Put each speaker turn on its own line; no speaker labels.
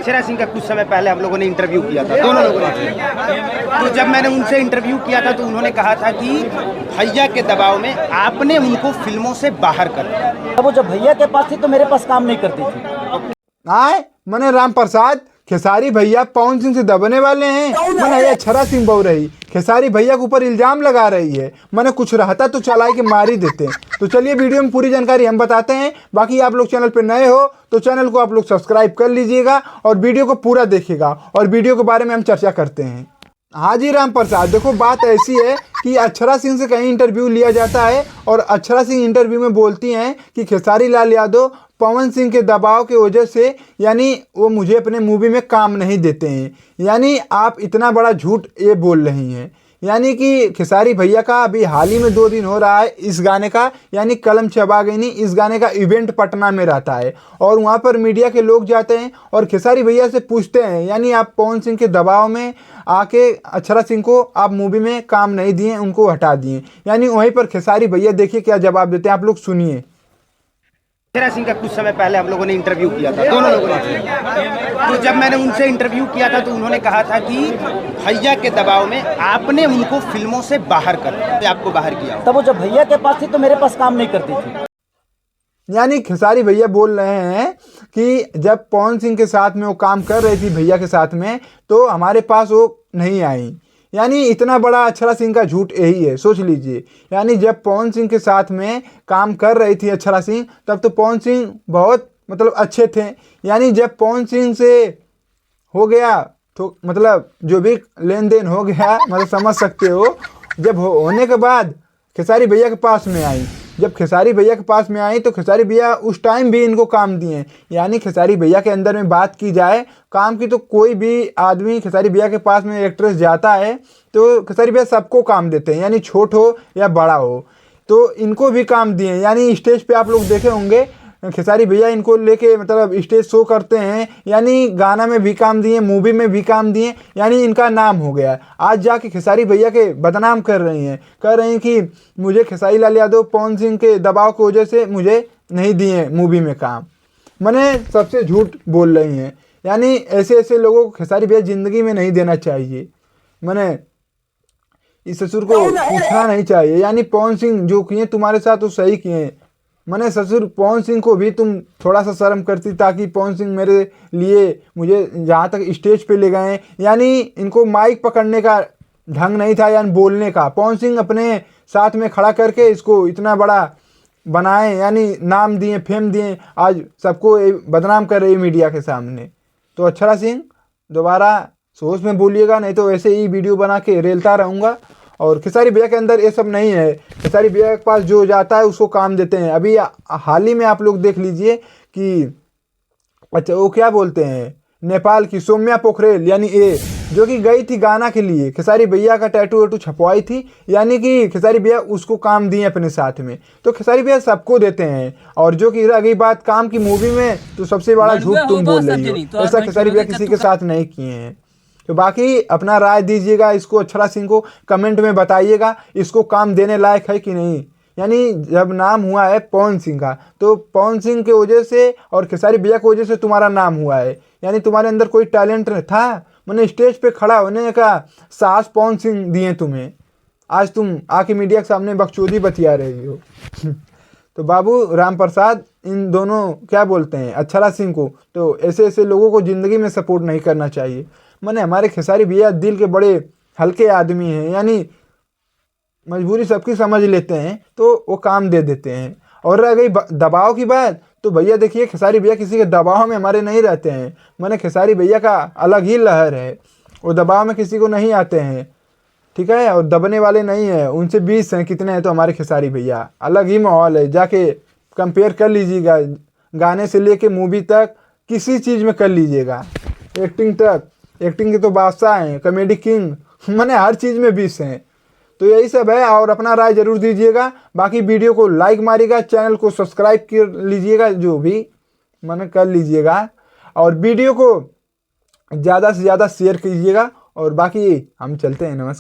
अक्षरा सिंह का कुछ समय पहले हम लोगों ने इंटरव्यू किया था, दोनों लोगों ने। तो जब मैंने उनसे इंटरव्यू किया था तो उन्होंने कहा था कि भैया के दबाव में आपने उनको फिल्मों से बाहर कर दिया।
वो जब भैया के पास थी तो मेरे पास काम नहीं करती थी।
आए मने राम प्रसाद खेसारी भैया पवन सिंह से दबने वाले हैं। मने ये अक्षरा सिंह बोल रही खेसारी भैया के ऊपर इल्जाम लगा रही है। मने कुछ रहता तो चलाए के मार ही देते। तो चलिए वीडियो में पूरी जानकारी हम बताते हैं। बाकी आप लोग चैनल पे नए हो तो चैनल को आप लोग सब्सक्राइब कर लीजिएगा और वीडियो को पूरा देखिएगा और वीडियो के बारे में हम चर्चा करते हैं। हाँ जी राम प्रसाद, देखो बात ऐसी है कि अक्षरा सिंह से कहीं इंटरव्यू लिया जाता है और अक्षरा सिंह इंटरव्यू में बोलती हैं कि खेसारी लाल यादव पवन सिंह के दबाव की वजह से यानी वो मुझे अपने मूवी में काम नहीं देते हैं। यानी आप इतना बड़ा झूठ ये बोल रही हैं। यानी कि खेसारी भैया का अभी हाल ही में 2 दिन हो रहा है इस गाने का, यानी कलम चबा गई नहीं, इस गाने का इवेंट पटना में रहता है और वहाँ पर मीडिया के लोग जाते हैं और खेसारी भैया से पूछते हैं यानी आप पवन सिंह के दबाव में आके अक्षरा सिंह को आप मूवी में काम नहीं दिए, उनको हटा दिए। यानी वहीं पर खेसारी भैया देखिए क्या जवाब देते हैं, आप लोग सुनिए।
अक्षरा सिंह का कुछ समय पहले हम लोगों ने इंटरव्यू किया था, दोनों लोगों ने। तो जब मैंने उनसे इंटरव्यू किया था तो उन्होंने कहा था कि भैया के दबाव में आपने उनको फिल्मों से बाहर कर दिया, आपको बाहर किया।
तब वो जब भैया के पास थी तो मेरे पास काम नहीं करती थी।
यानी खेसारी भैया बोल रहे हैं कि जब पवन सिंह के साथ में वो काम कर रही थी भैया के साथ में तो हमारे पास वो नहीं आई। यानी इतना बड़ा अक्षरा सिंह का झूठ यही है, सोच लीजिए। यानी जब पवन सिंह के साथ में काम कर रही थी अक्षरा सिंह तब तो पवन सिंह बहुत मतलब अच्छे थे। यानी जब पवन सिंह से हो गया तो मतलब जो भी लेन देन हो गया मतलब समझ सकते हो। जब होने के बाद खेसारी भैया के पास में आई, जब खेसारी भैया के पास में आई तो खेसारी भैया उस टाइम भी इनको काम दिए। यानी खेसारी भैया के अंदर में बात की जाए काम की तो कोई भी आदमी खेसारी भैया के पास में एक्ट्रेस जाता है तो खेसारी भैया सबको काम देते हैं, यानी छोट हो या बड़ा हो। तो इनको भी काम दिए। यानी स्टेज पे आप लोग देखे होंगे खेसारी भैया इनको लेके मतलब स्टेज शो करते हैं। यानी गाना में भी काम दिए, मूवी में भी काम दिए, यानी इनका नाम हो गया। आज जाके खेसारी भैया के बदनाम कर रही हैं, कह रही हैं कि मुझे खेसारी लाल यादव पवन सिंह के दबाव की वजह से मुझे नहीं दिए मूवी में काम। मैंने सबसे झूठ बोल रही हैं। यानी ऐसे ऐसे लोगों को खेसारी भैया ज़िंदगी में नहीं देना चाहिए। मैंने इस ससुर को पूछना नहीं चाहिए। यानी पवन सिंह जो किए तुम्हारे साथ वो सही किए। मैंने ससुर पवन सिंह को भी तुम थोड़ा सा शर्म करती ताकि पवन सिंह मेरे लिए मुझे जहाँ तक स्टेज पे ले गए। यानी इनको माइक पकड़ने का ढंग नहीं था यानी बोलने का। पवन सिंह अपने साथ में खड़ा करके इसको इतना बड़ा बनाए, यानी नाम दिए, फेम दिए, आज सबको बदनाम कर रही मीडिया के सामने। तो अक्षरा सिंह दोबारा सोच में बोलिएगा, नहीं तो ऐसे ही वीडियो बना के रेलता रहूँगा। और खेसारी भैया के अंदर ये सब नहीं है। खेसारी भैया के पास जो जाता है उसको काम देते हैं। अभी हाल ही में आप लोग देख लीजिए कि अच्छा वो क्या बोलते हैं नेपाल की सौम्या पोखरेल यानी ए जो कि गई थी गाना के लिए, खेसारी भैया का टैटू वैटू छपवाई थी। यानी कि खेसारी भैया उसको काम दिए अपने साथ में। तो खेसारी भैया सबको देते हैं। और जो कि रही बात काम की मूवी में तो सबसे बड़ा झूठ तुम बोल रही हो। ऐसा खेसारी भैया किसी के साथ नहीं किए हैं। तो बाकी अपना राय दीजिएगा, इसको अक्षरा सिंह को कमेंट में बताइएगा इसको काम देने लायक है कि नहीं। यानी जब नाम हुआ है पवन सिंह का तो पवन सिंह के वजह से और खेसारी भैया की वजह से तुम्हारा नाम हुआ है। यानी तुम्हारे अंदर कोई टैलेंट था, मैंने स्टेज पे खड़ा होने का साहस पवन सिंह दिए तुम्हें। आज तुम आके मीडिया के सामने बकचोदी बतिया रही हो। तो बाबू राम प्रसाद इन दोनों क्या बोलते हैं अक्षरा सिंह को, तो ऐसे ऐसे लोगों को ज़िंदगी में सपोर्ट नहीं करना चाहिए। मैंने हमारे खेसारी भैया दिल के बड़े हल्के आदमी हैं। यानी मजबूरी सबकी समझ लेते हैं तो वो काम दे देते हैं। और रह गई दबाव की बात तो भैया देखिए खेसारी भैया किसी के दबाव में हमारे नहीं रहते हैं। मैंने खेसारी भैया का अलग ही लहर है, वो दबाव में किसी को नहीं आते हैं, ठीक है। और दबने वाले नहीं हैं। उनसे 20 हैं, कितने हैं तो हमारे खेसारी भैया अलग ही माहौल है। जाके कंपेयर कर लीजिएगा, गाने से लेके मूवी तक किसी चीज़ में कर लीजिएगा, एक्टिंग तक। एक्टिंग के तो बादशाह हैं, कॉमेडी किंग, मैंने हर चीज़ में 20 हैं। तो यही सब है और अपना राय जरूर दीजिएगा। बाकी वीडियो को लाइक मारिएगा, चैनल को सब्सक्राइब कर लीजिएगा, जो भी मैंने कर लीजिएगा। और वीडियो को ज़्यादा से ज़्यादा शेयर कीजिएगा। और बाकी हम चलते हैं, नमस्कार।